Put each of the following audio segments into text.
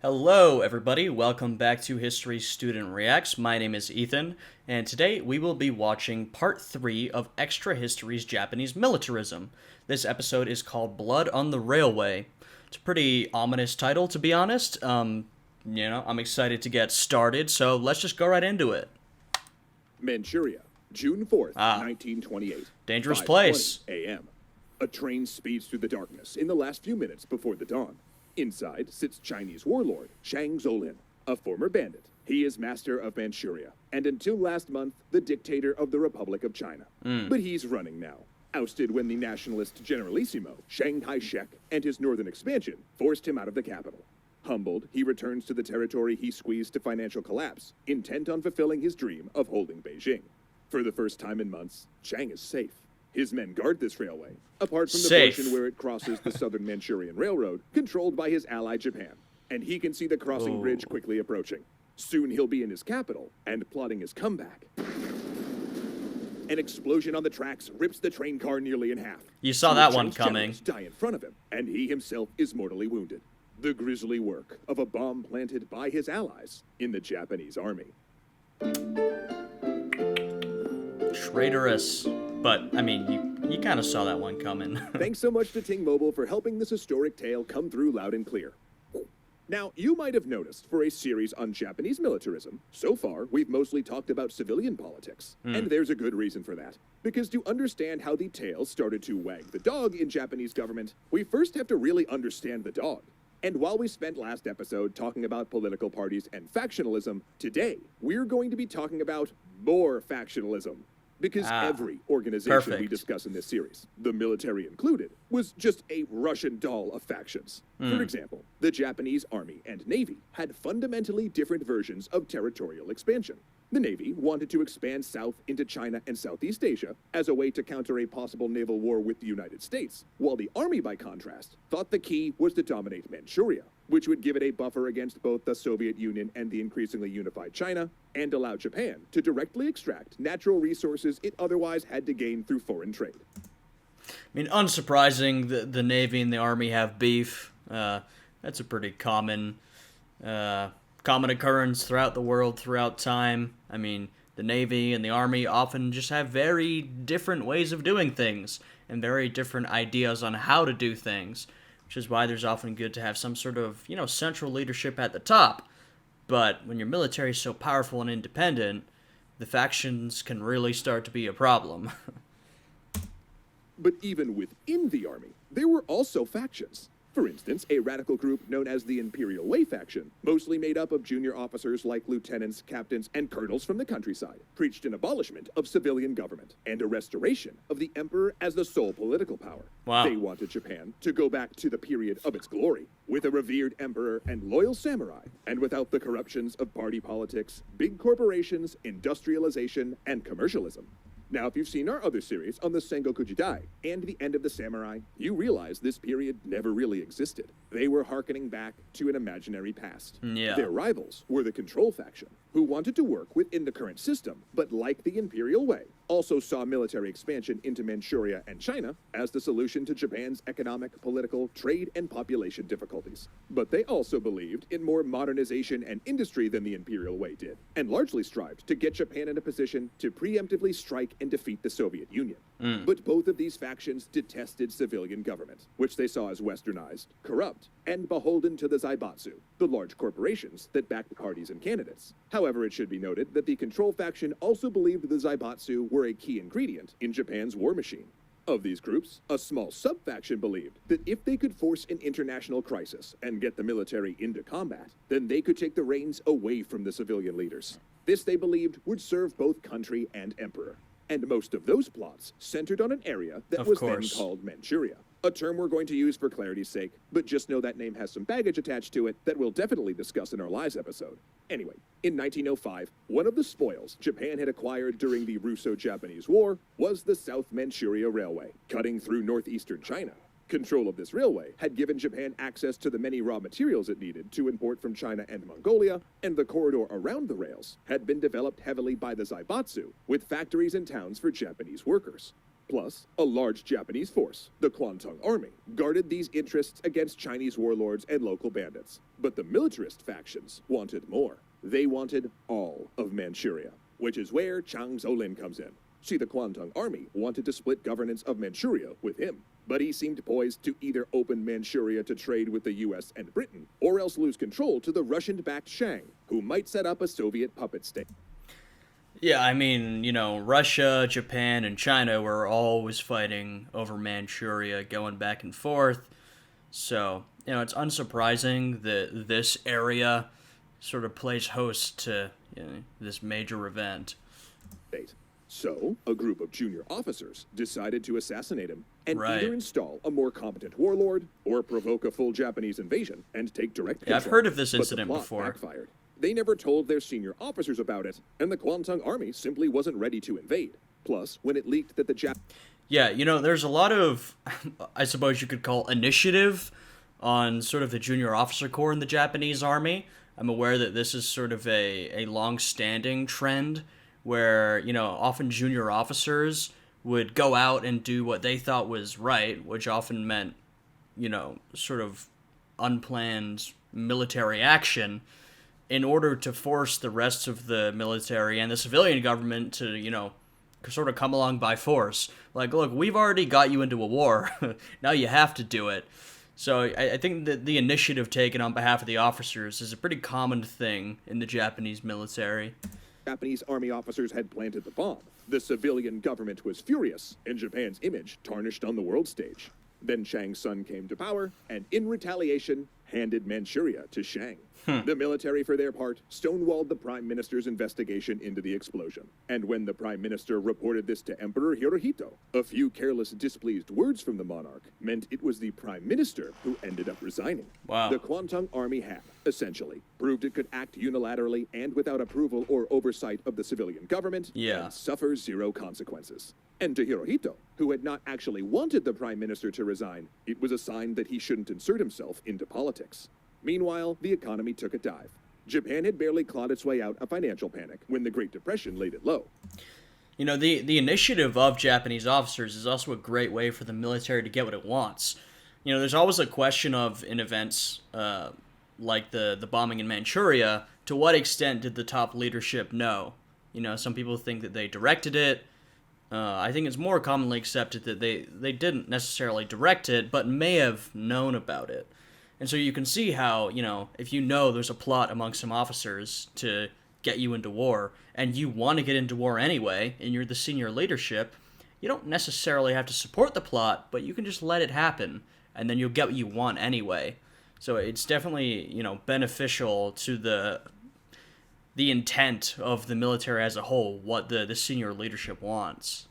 Hello, everybody. Welcome back to History Student Reacts. My name is Ethan, and today we will be watching part 3 of Extra History's Japanese Militarism. This episode is called Blood on the Railway. It's a pretty ominous title, to be honest. I'm excited to get started, so let's just go right into it. Manchuria, June 4th, 1928. Dangerous place. 5:20 a.m. A train speeds through the darkness in the last few minutes before the dawn. Inside sits Chinese warlord Zhang Zolin, a former bandit. He is master of Manchuria, and until last month, the dictator of the Republic of China. But he's running now. Ousted when the nationalist generalissimo, Chiang Kai-shek, and his northern expansion forced him out of the capital. Humbled, he returns to the territory he squeezed to financial collapse, intent on fulfilling his dream of holding Beijing. For the first time in months, Chiang is safe. His men guard this railway, apart from the portion where it crosses the Southern Manchurian Railroad, controlled by his ally Japan. And he can see the crossing bridge quickly approaching. Soon he'll be in his capital and plotting his comeback. An explosion on the tracks rips the train car nearly in half. You saw that one coming. Die in front of him, and he himself is mortally wounded. The grisly work of a bomb planted by his allies in the Japanese army. Traitorous. But, I mean, you kind of saw that one coming. Thanks so much to Ting Mobile for helping this historic tale come through loud and clear. Now, you might have noticed for a series on Japanese militarism, so far we've mostly talked about civilian politics. And there's a good reason for that. Because to understand how the tail started to wag the dog in Japanese government, we first have to really understand the dog. And while we spent last episode talking about political parties and factionalism, today we're going to be talking about more factionalism. Because every organization we discuss in this series, the military included, was just a Russian doll of factions. For example, the Japanese Army and Navy had fundamentally different versions of territorial expansion. The Navy wanted to expand south into China and Southeast Asia as a way to counter a possible naval war with the United States, while the Army, by contrast, thought the key was to dominate Manchuria, which would give it a buffer against both the Soviet Union and the increasingly unified China, and allow Japan to directly extract natural resources it otherwise had to gain through foreign trade. I mean, unsurprising, the Navy and the Army have beef. That's a pretty common occurrence throughout the world, throughout time. I mean, the Navy and the Army often just have very different ways of doing things, and very different ideas on how to do things, which is why there's often good to have some sort of, central leadership at the top. But when your military is so powerful and independent, the factions can really start to be a problem. But even within the army, there were also factions. For instance, a radical group known as the Imperial Way faction, mostly made up of junior officers like lieutenants, captains, and colonels from the countryside, preached an abolishment of civilian government and a restoration of the emperor as the sole political power. Wow. They wanted Japan to go back to the period of its glory, with a revered emperor and loyal samurai, and without the corruptions of party politics, big corporations, industrialization, and commercialism. Now, if you've seen our other series on the Sengoku Jidai and the end of the samurai, you realize this period never really existed. They were hearkening back to an imaginary past. Yeah. Their rivals were the Control faction, who wanted to work within the current system, but like the Imperial Way, also saw military expansion into Manchuria and China as the solution to Japan's economic, political, trade, and population difficulties. But they also believed in more modernization and industry than the Imperial Way did, and largely strived to get Japan in a position to preemptively strike and defeat the Soviet Union. But both of these factions detested civilian government, which they saw as westernized, corrupt, and beholden to the Zaibatsu, the large corporations that backed parties and candidates. However, it should be noted that the Control faction also believed the Zaibatsu were a key ingredient in Japan's war machine. Of these groups, a small sub-faction believed that if they could force an international crisis and get the military into combat, then they could take the reins away from the civilian leaders. This, they believed, would serve both country and emperor. And most of those plots centered on an area that was then called Manchuria, a term we're going to use for clarity's sake, but just know that name has some baggage attached to it that we'll definitely discuss in our Lies episode. Anyway, in 1905, one of the spoils Japan had acquired during the Russo-Japanese War was the South Manchuria Railway, cutting through northeastern China. Control of this railway had given Japan access to the many raw materials it needed to import from China and Mongolia, and the corridor around the rails had been developed heavily by the Zaibatsu, with factories and towns for Japanese workers. Plus, a large Japanese force, the Kwantung Army, guarded these interests against Chinese warlords and local bandits. But the militarist factions wanted more. They wanted all of Manchuria, which is where Chang Zolin comes in. See, the Kwantung Army wanted to split governance of Manchuria with him, but he seemed poised to either open Manchuria to trade with the US and Britain, or else lose control to the Russian-backed Shang, who might set up a Soviet puppet state. Yeah, I mean, Russia, Japan, and China were always fighting over Manchuria, going back and forth. So, it's unsurprising that this area sort of plays host to this major event. So, a group of junior officers decided to assassinate him and Right. either install a more competent warlord or provoke a full Japanese invasion and take direct control. Yeah, I've heard of this But the incident plot before. backfired. They never told their senior officers about it, and the Kwantung Army simply wasn't ready to invade. Plus, when it leaked that the Yeah, there's a lot of, I suppose you could call initiative on sort of the junior officer corps in the Japanese army. I'm aware that this is sort of a long-standing trend where, often junior officers would go out and do what they thought was right, which often meant, sort of unplanned military action in order to force the rest of the military and the civilian government to, sort of come along by force. Like, look, we've already got you into a war. Now you have to do it. So I think that the initiative taken on behalf of the officers is a pretty common thing in the Japanese military. Japanese army officers had planted the bomb. The civilian government was furious, and Japan's image tarnished on the world stage. Then Chiang's son came to power, and in retaliation, handed Manchuria to Chiang. The military, for their part, stonewalled the prime minister's investigation into the explosion. And when the prime minister reported this to Emperor Hirohito, a few careless, displeased words from the monarch meant it was the prime minister who ended up resigning. Wow. The Kwantung Army had, essentially, proved it could act unilaterally and without approval or oversight of the civilian government and suffer zero consequences. And to Hirohito, who had not actually wanted the prime minister to resign, it was a sign that he shouldn't insert himself into politics. Meanwhile, the economy took a dive. Japan had barely clawed its way out of financial panic when the Great Depression laid it low. The initiative of Japanese officers is also a great way for the military to get what it wants. There's always a question of, in events like the bombing in Manchuria, to what extent did the top leadership know? Some people think that they directed it. I think it's more commonly accepted that they didn't necessarily direct it, but may have known about it. And so you can see how, if there's a plot among some officers to get you into war, and you want to get into war anyway, and you're the senior leadership, you don't necessarily have to support the plot, but you can just let it happen, and then you'll get what you want anyway. So it's definitely, beneficial to the intent of the military as a whole, what the senior leadership wants.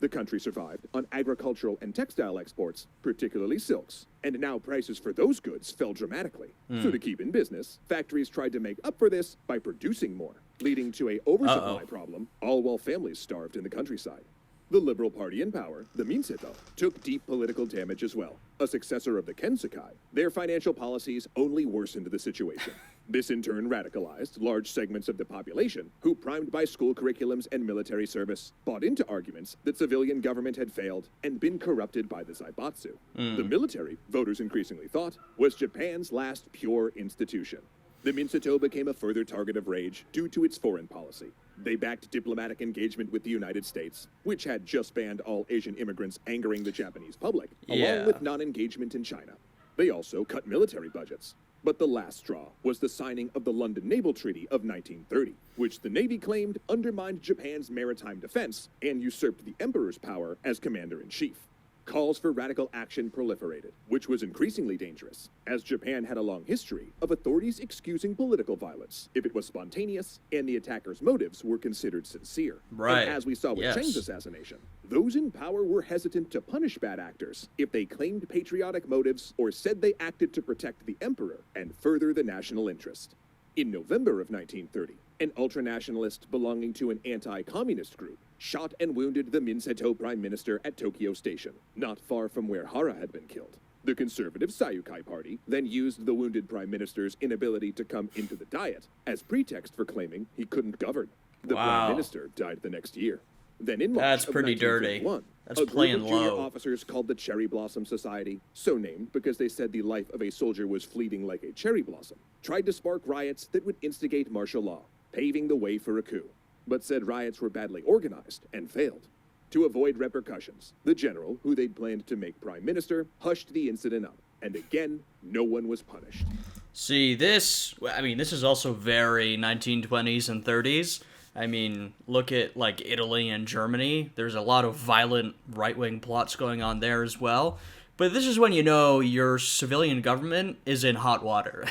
The country survived on agricultural and textile exports, particularly silks, and now prices for those goods fell dramatically. So to keep in business, factories tried to make up for this by producing more, leading to a oversupply problem, all while families starved in the countryside. The Liberal Party in power, the Minseto, took deep political damage as well. A successor of the Kensekai, their financial policies only worsened the situation. This in turn radicalized large segments of the population who, primed by school curriculums and military service, bought into arguments that civilian government had failed and been corrupted by the Zaibatsu. The military, voters increasingly thought, was Japan's last pure institution. The Minseto became a further target of rage due to its foreign policy. They backed diplomatic engagement with the United States, which had just banned all Asian immigrants angering the Japanese public, along with non-engagement in China. They also cut military budgets. But the last straw was the signing of the London Naval Treaty of 1930, which the Navy claimed undermined Japan's maritime defense and usurped the emperor's power as commander-in-chief. Calls for radical action proliferated, which was increasingly dangerous, as Japan had a long history of authorities excusing political violence if it was spontaneous and the attacker's motives were considered sincere. Right. And as we saw with Chang's assassination, those in power were hesitant to punish bad actors if they claimed patriotic motives or said they acted to protect the emperor and further the national interest. In November of 1930, an ultranationalist belonging to an anti-communist group shot and wounded the Minseto prime minister at Tokyo Station, not far from where Hara had been killed. The conservative Sayukai Party then used the wounded prime minister's inability to come into the Diet as pretext for claiming he couldn't govern. The prime minister died the next year. Then in March That's of pretty dirty. 1931, That's a group playing of junior low. officers called the Cherry Blossom Society, so named because they said the life of a soldier was fleeting like a cherry blossom, tried to spark riots that would instigate martial law, paving the way for a coup. But said riots were badly organized and failed. To avoid repercussions, the general, who they'd planned to make prime minister, hushed the incident up, and again, no one was punished. See, this is also very 1920s and 30s. I mean, look at, like, Italy and Germany. There's a lot of violent right-wing plots going on there as well. But this is when you know your civilian government is in hot water.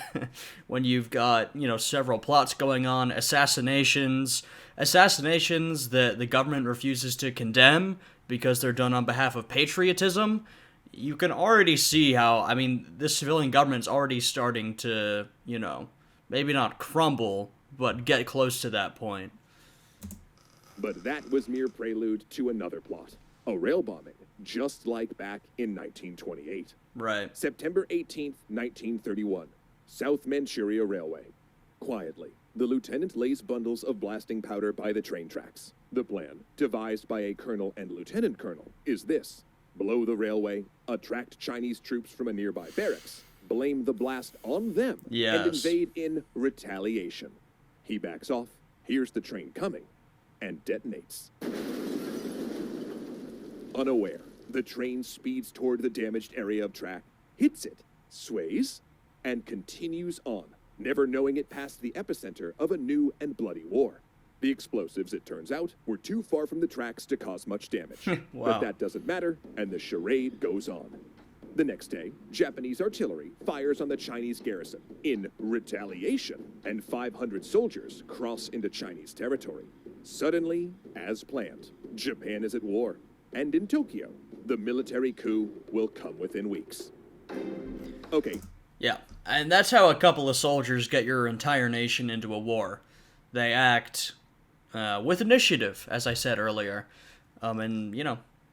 When you've got, several plots going on, assassinations that the government refuses to condemn because they're done on behalf of patriotism. You can already see how, this civilian government's already starting to, maybe not crumble, but get close to that point. But that was mere prelude to another plot. A rail bombing, just like back in 1928. Right. September 18th, 1931. South Manchuria Railway. Quietly, the lieutenant lays bundles of blasting powder by the train tracks. The plan, devised by a colonel and lieutenant colonel, is this. Blow the railway, attract Chinese troops from a nearby barracks, blame the blast on them, Yes. and invade in retaliation. He backs off, hears the train coming, and detonates. Unaware, the train speeds toward the damaged area of track, hits it, sways, and continues on, never knowing it passed the epicenter of a new and bloody war. The explosives, it turns out, were too far from the tracks to cause much damage. Wow. But that doesn't matter, and the charade goes on. The next day, Japanese artillery fires on the Chinese garrison in retaliation, and 500 soldiers cross into Chinese territory. Suddenly, as planned, Japan is at war. And in Tokyo, the military coup will come within weeks. Okay, Yeah, and that's how a couple of soldiers get your entire nation into a war. They act with initiative, as I said earlier. And,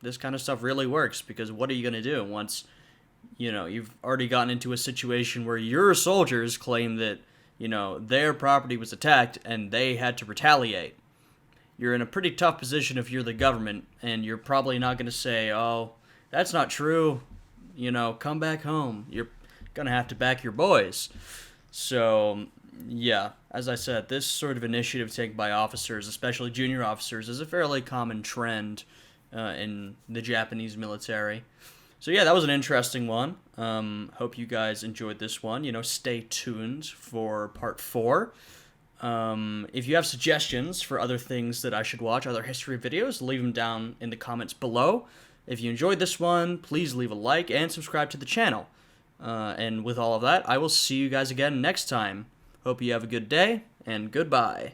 this kind of stuff really works, because what are you going to do once, you've already gotten into a situation where your soldiers claim that, their property was attacked and they had to retaliate? You're in a pretty tough position if you're the government, and you're probably not going to say, oh, that's not true, come back home. You're going to have to back your boys. So, yeah, as I said, this sort of initiative taken by officers, especially junior officers, is a fairly common trend in the Japanese military. So yeah, that was an interesting one. Hope you guys enjoyed this one. Stay tuned for part 4. If you have suggestions for other things that I should watch, other history videos, leave them down in the comments below. If you enjoyed this one, please leave a like and subscribe to the channel. And with all of that, I will see you guys again next time. Hope you have a good day, and goodbye.